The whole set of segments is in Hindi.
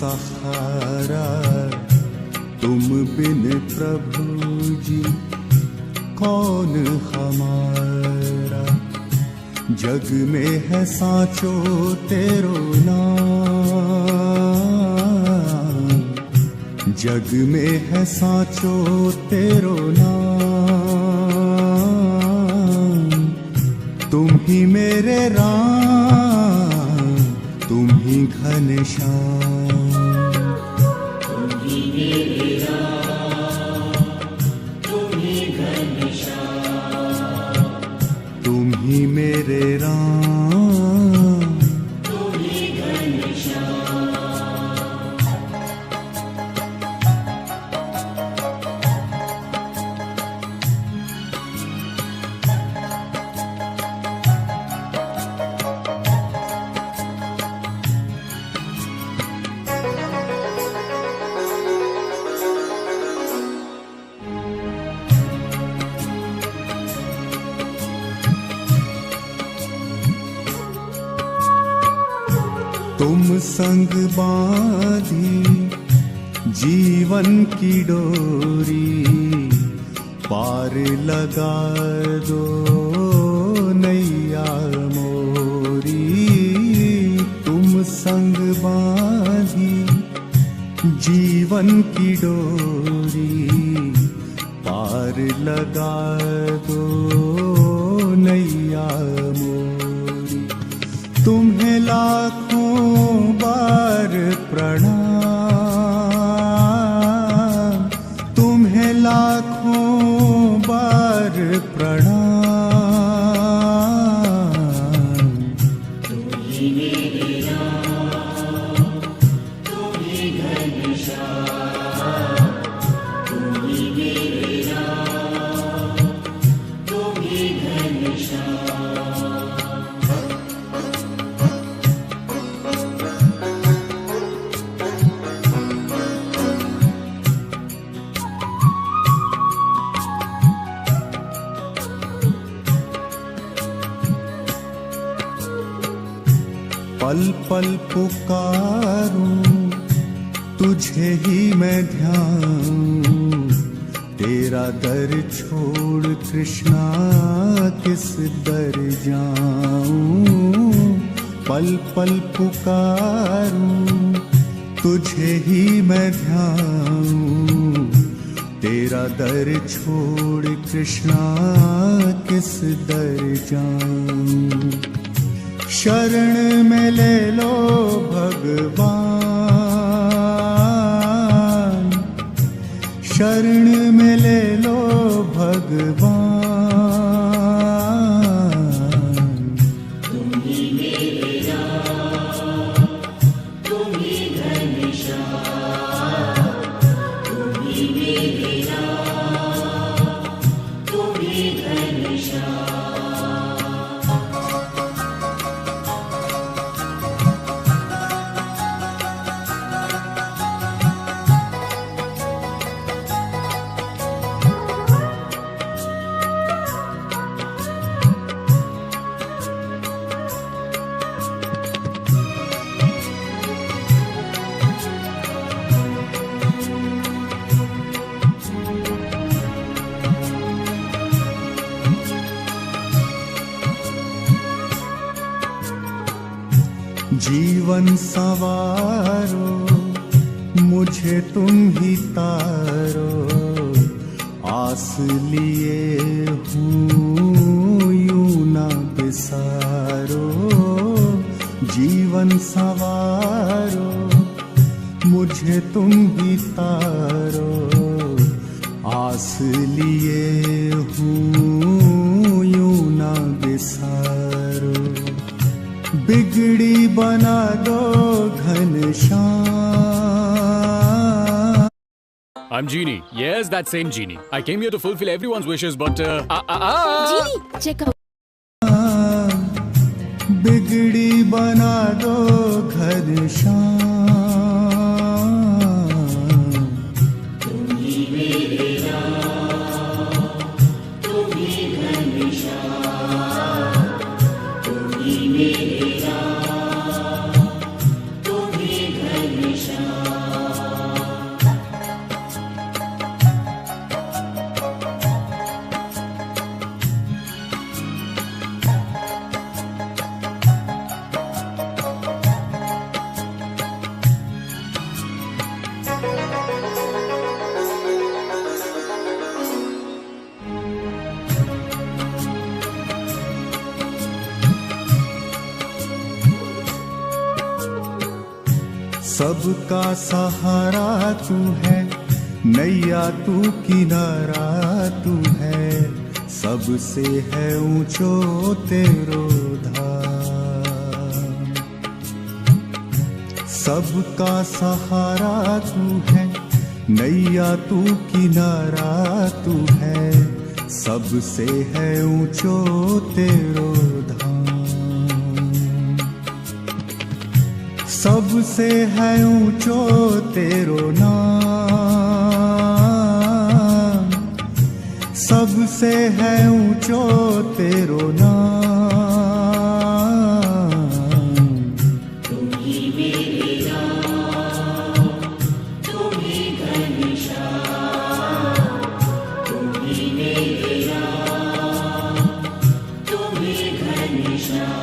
सहारा तुम बिन प्रभु जी कौन हमारा। जग में है साचो तेरो नाम, जग में है साचो तेरो नाम। तुम ही मेरे राम, तुम ही घनश्याम। तुम ही मेरे राम, तुम ही घनश्याम। तुम ही मेरे राम, तुम ही घनश्याम। तुम संग बांधी जीवन की डोरी, पार लगा दो नैया मोरी। तुम संग बांधी जीवन की डोरी, पार लगा दो नैया मोरी। तुम्हें लाखों बार प्रणाम, तुम्हें लाखों बार प्रणाम। तुम ही मेरे राम, तुम ही घनश्याम। तुम ही मेरे राम, तुम ही घनश्याम। पल पल पुकारूं तुझे ही मैं ध्याऊं, तेरा दर छोड़ कृष्णा किस दर जाऊं। पल पल पुकारूं तुझे ही मैं ध्याऊं, तेरा दर छोड़ कृष्णा किस दर जाऊं। शरण में ले लो भगवान, शरण में ले लो भगवान। तुम ही मेरे राम, तुम ही घनश्याम। तुम ही मेरे राम, तुम ही घनश्याम। जीवन सवारो मुझे तुम ही तारो, आस लिए हूँ यूं ना बिसारो। जीवन सवारो मुझे तुम ही तारो, आस लिए हूँ यूं ना बिसारो। बिगड़ी बना दो Ghanshyam. I'm Genie. Yes, that same Genie. I came here to fulfill everyone's wishes, but Genie, check out. बिगड़ी बना दो घनश्याम। तुम ही मेरे राम, तुम ही घनश्याम। तुम ही मेरे राम, तुम ही घनश्याम। सबका सहारा तू है, नैया तू किनारा तू है, सबसे है ऊंचो तेरो धाम। सबका सहारा तू है, नैया तू किनारा तू है, सबसे है ऊंचो तेरो धाम। सबसे है ऊंचो तेरो नाम, सबसे है ऊंचो तेरो नाम। तुम ही मेरे राम, तुम ही घनश्याम, तुम ही मेरे राम, तुम ही घनश्याम।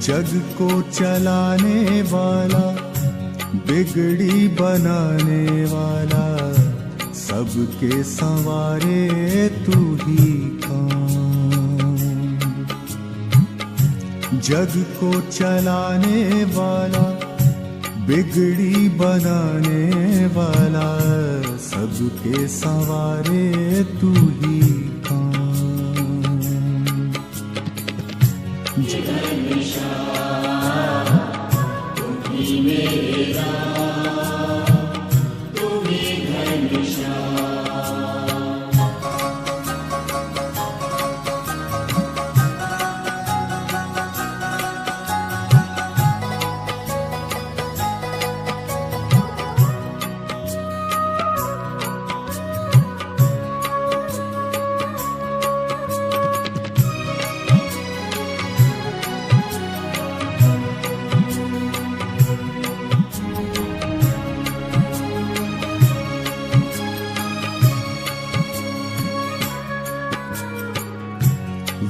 जग को चलाने वाला, बिगड़ी बनाने वाला, सबके संवारे तू ही काम। जग को चलाने वाला, बिगड़ी बनाने वाला, सबके संवारे तू ही काम। तुम ही मेरे राम, तुम ही घनश्याम।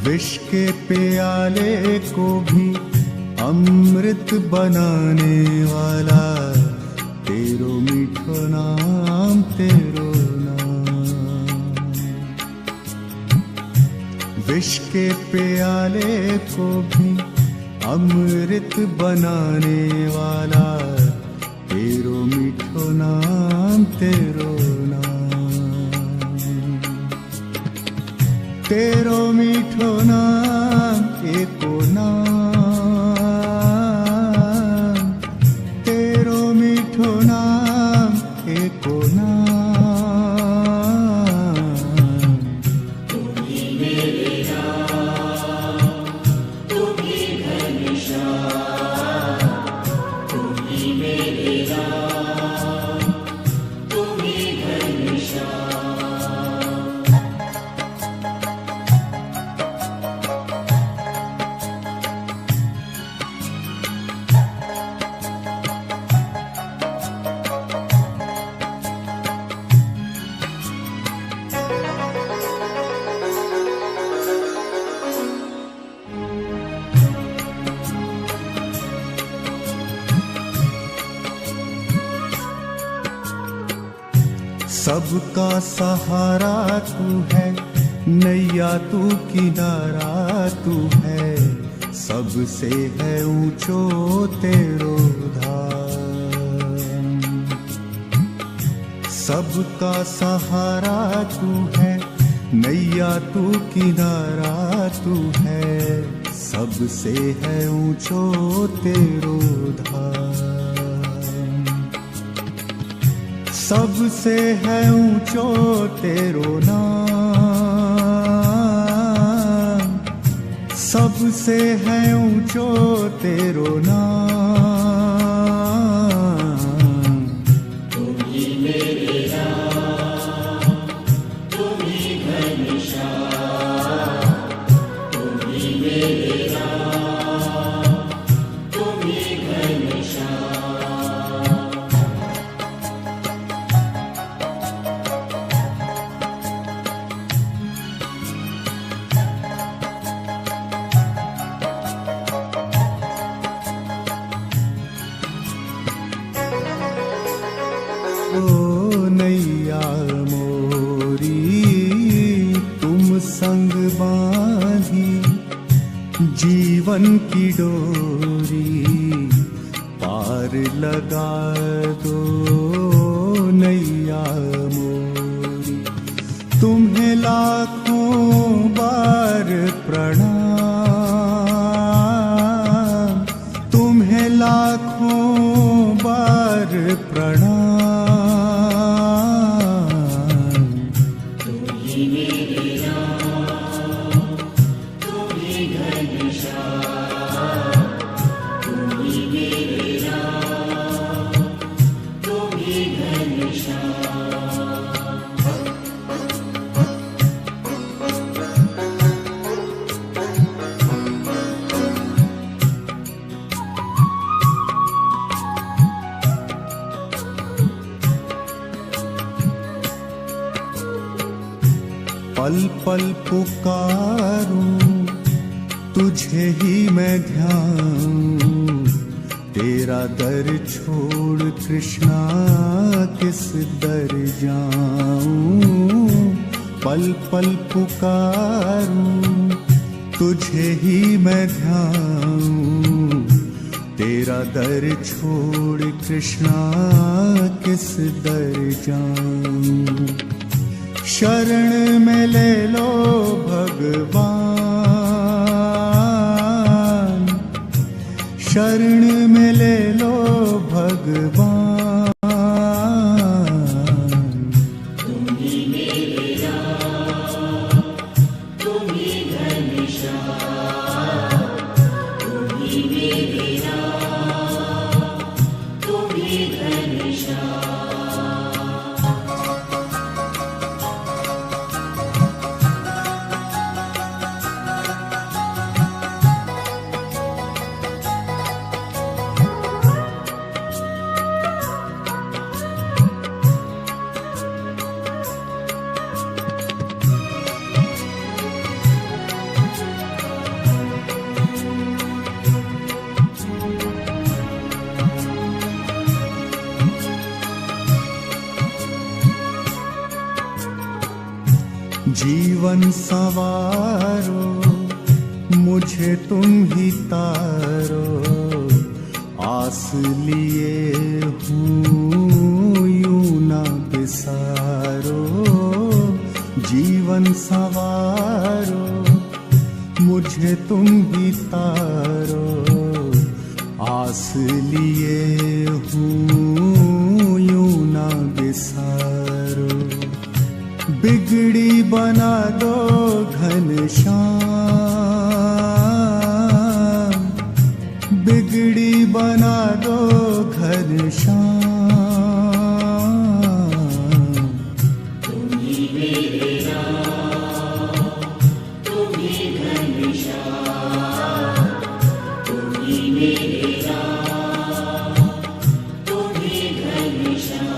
विष के प्याले को भी अमृत बनाने वाला, तेरो मीठो नाम, तेरो नाम। विष के प्याले को भी अमृत बनाने वाला, तेरो मीठो नाम, तेरो नाम। तेरो मीठो नाम, एको नाम, तेरो मीठो नाम, एको नाम। तुम ही मेरे राम, तुम ही घनश्याम, तुम ही मेरे राम, तुम ही घनश्याम। सबका सहारा तू है, नैया तू किनारा तू है, सबसे है ऊंचो तेरो धाम। सबका सहारा तू है, नैया तू किनारा तू है, सबसे है ऊंचो तेरो धाम। सबसे है ऊंचो तेरो नाम, सबसे है ऊंचो तेरो नाम। तुम ही मेरे राम, तुम ही घनश्याम, तुम ही मेरे राम, तुम ही घनश्याम। जीवन की डोरी पार लगा दो नैया मोरी। तुम्हें लाखों बार प्रणाम, तुम्हें लाखों बार प्रणाम। पल पल पुकारूं तुझे ही मैं ध्याऊं, तेरा दर छोड़ कृष्णा किस दर जाऊं। पल पल पुकारूं तुझे ही मैं ध्याऊं, तेरा दर छोड़ कृष्णा किस दर जाऊं। शरण में ले लो भगवान, शरण में ले लो भगवान। तुम ही मेरे राम, तुम ही घनश्याम, तुम ही मेरे राम, तुम ही घनश्याम। जीवन संवारो मुझे तुम ही तारो, आस लिए हूँ यूं ना बिसारो। जीवन संवारो मुझे तुम ही तारो, आस लिए हूँ यूं ना बिसारो। बिगड़ी बना दो घनश्याम, बिगड़ी बना दो घनश्याम। तुम ही मेरे राम, तुम ही घनश्याम, तुम ही मेरे राम, तुम ही घनश्याम।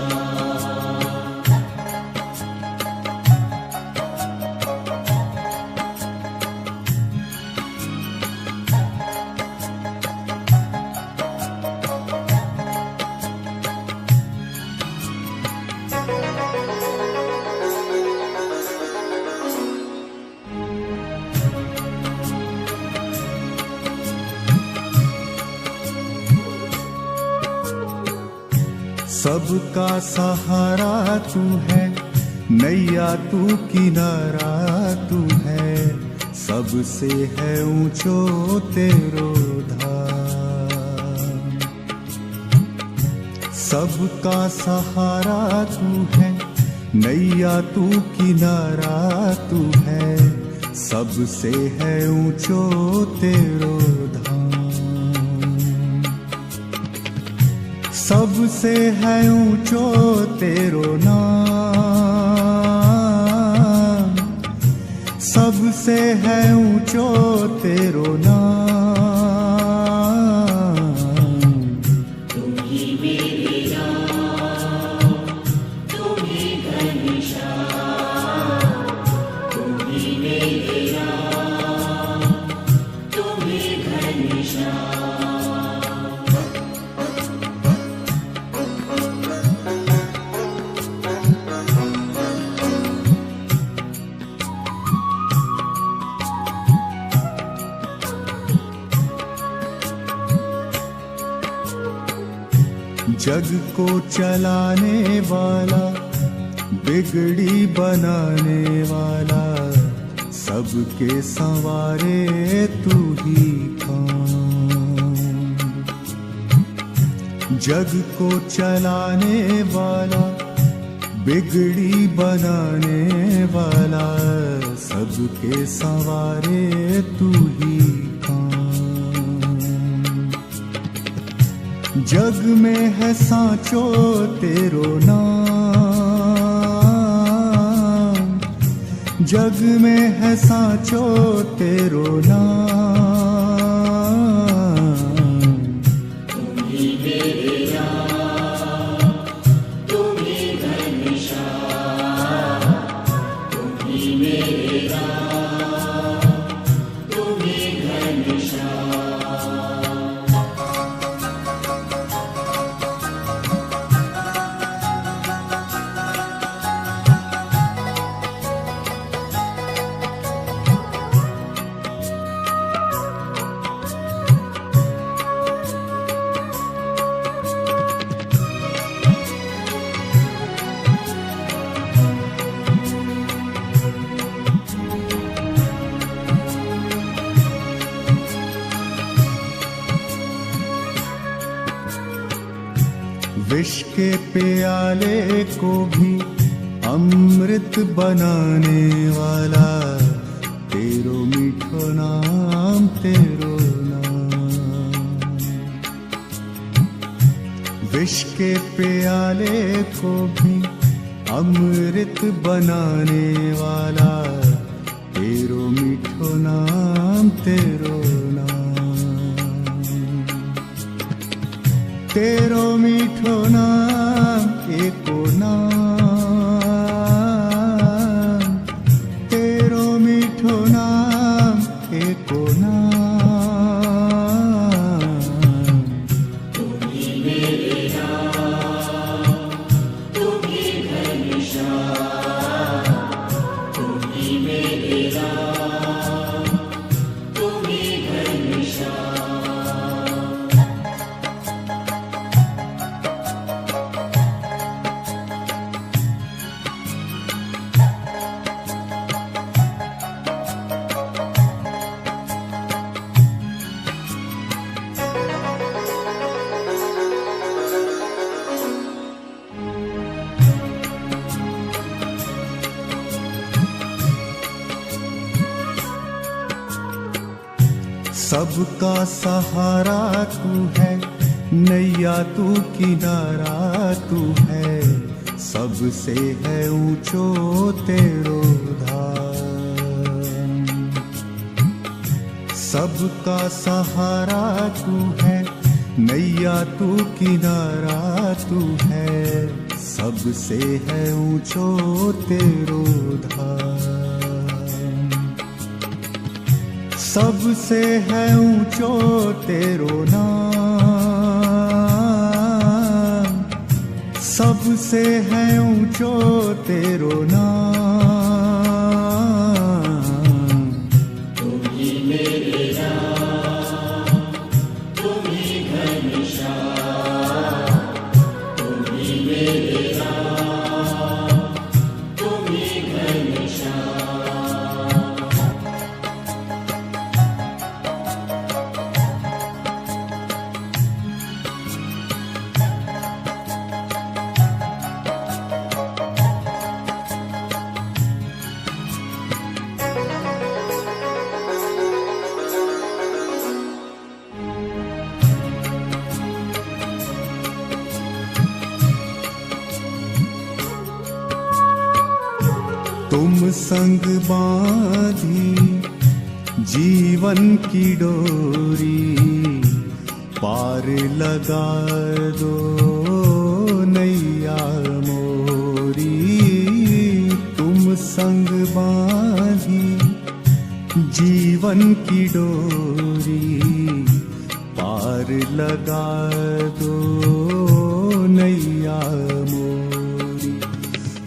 सबका सहारा तू है, नैया तू किनारा तू है, सबसे है ऊंचो तेरो धाम। सबका सहारा तू है, नैया तू किनारा तू है, सबसे है ऊंचो तेरो धाम। सबसे है ऊंचो तेरो नाम, सबसे है ऊंचो तेरो नाम। तुम ही मेरे राम, तुम ही घनश्याम, तुम ही मेरे राम, तुम ही घनश्याम। जग को चलाने वाला, बिगड़ी बनाने वाला, सबके संवारे तू ही कौन। जग को चलाने वाला, बिगड़ी बनाने वाला, सबके संवारे तू ही कौन। जग में है सांचो तेरो नाम, जग में है सांचो तेरो नाम। तुम ही मेरे राम, तुम ही घनश्याम, तुम ही मेरे राम, तुम ही घनश्याम। विष के प्याले को भी अमृत बनाने वाला, तेरो मीठो नाम, तेरो नाम। विष के प्याले को भी अमृत बनाने वाला, तेरो मीठो नाम, तेरो नाम। तेरो मीठो नाम, एको नाम, तेरो मीठो नाम, एको नाम। तुम ही मेरे राम, तुम ही घनश्याम, तुम ही मेरे राम, तुम ही घनश्याम। सबका सहारा तू है, नैया तू किनारा तू है, सबसे है ऊंचो तेरो धाम। सबका सहारा तू है, नैया तू किनारा तू है, सबसे है ऊंचो तेरो धाम। सबसे है ऊंचो तेरो नाम, सबसे है ऊंचो तेरो नाम। तुम ही मेरे राम, तुम ही घनश्याम, तुम ही मेरे राम, तुम ही घनश्याम। तुम संग बांधी जीवन की डोरी, पार लगा दो नैया मोरी। तुम संग बांधी जीवन की डोरी, पार लगा दो नैया मोरी।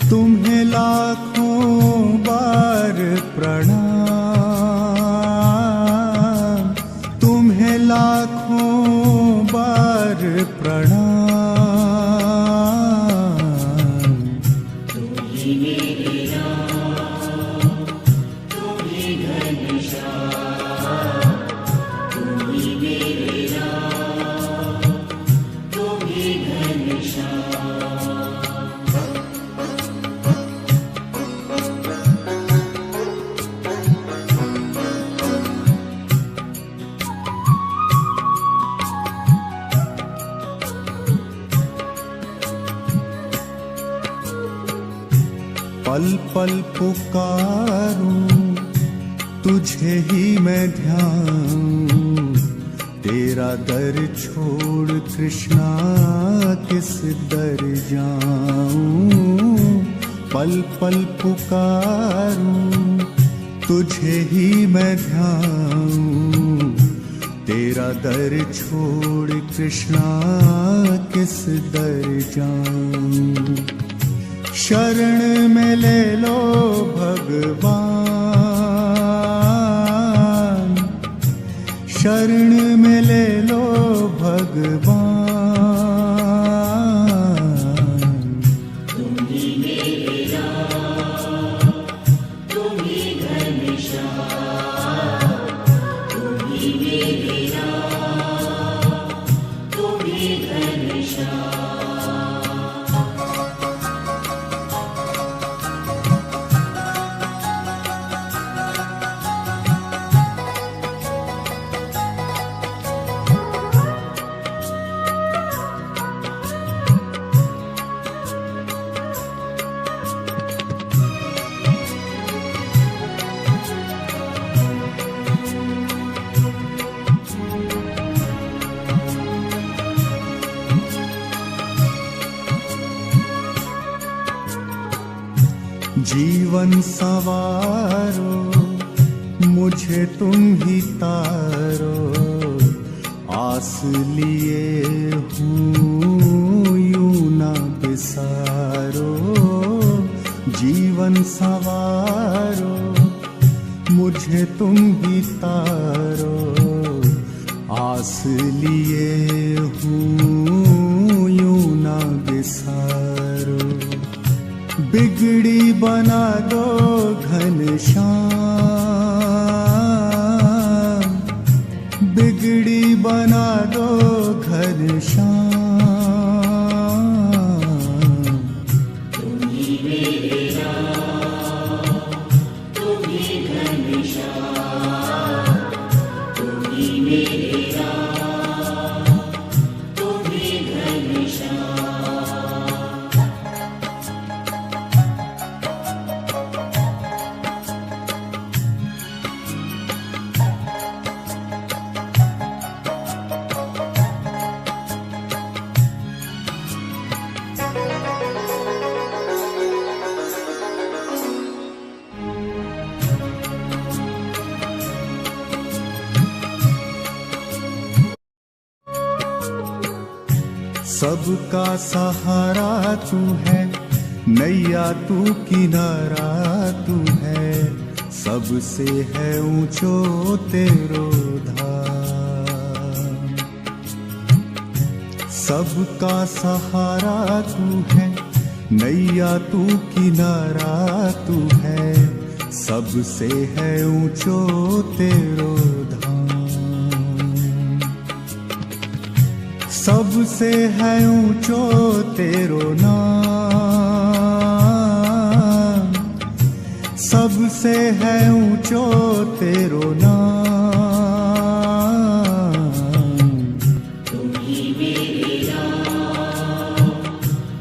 तुम्हें लाखों बार प्रणाम, तुम्हें लाखों बार प्रणाम। पल पुकारूं तुझे ही मैं ध्याऊं, तेरा दर छोड़ कृष्णा किस दर जाऊं। पल पल पुकारूं तुझे ही मैं ध्याऊं, तेरा दर छोड़ कृष्णा किस दर जाऊं। शरण में ले लो भगवान, शरण में ले लो भगवान। तुम ही मेरे राम, तुम ही घनश्याम, तुम ही मेरे राम, तुम ही घनश्याम। जीवन सवारो मुझे तुम ही तारो, आस लिए हूँ यूं ना बिसारो। जीवन सवारो मुझे तुम ही तारो, आस लिए हूँ यूं ना बिसारो। बिगड़ी बना दो घनश्याम, बिगड़ी बना दो घनश्याम। तुम ही मेरे राम, तुम ही घनश्याम, तुम ही मेरे राम, तुम ही घनश्याम। सबका सहारा तू है, नैया तू किनारा तू है, सबसे है ऊंचो तेरो धाम। सबका सहारा तू है, नैया तू किनारा तू है, सबसे है ऊंचो तेरो धाम। सबसे है ऊंचो तेरो नाम, सबसे है ऊंचो तेरो नाम। तुम ही मेरे राम,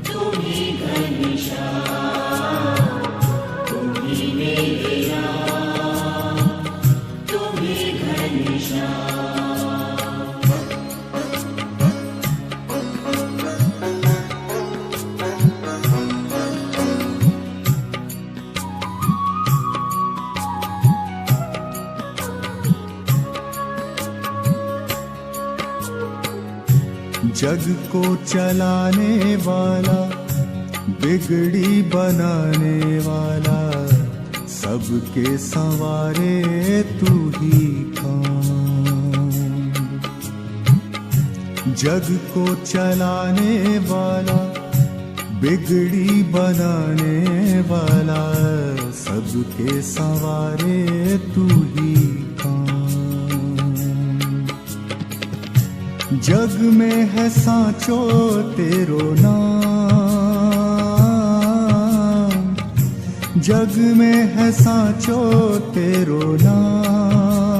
तुम ही घनश्याम, तुम ही मेरे राम, तुम ही घनश्याम। जग को चलाने वाला, बिगड़ी बनाने वाला, सबके संवारे तू ही कौन। जग को चलाने वाला, बिगड़ी बनाने वाला, सबके संवारे तू ही कौन। जग में है सांचो तेरो नाम, जग में है सांचो तेरो नाम।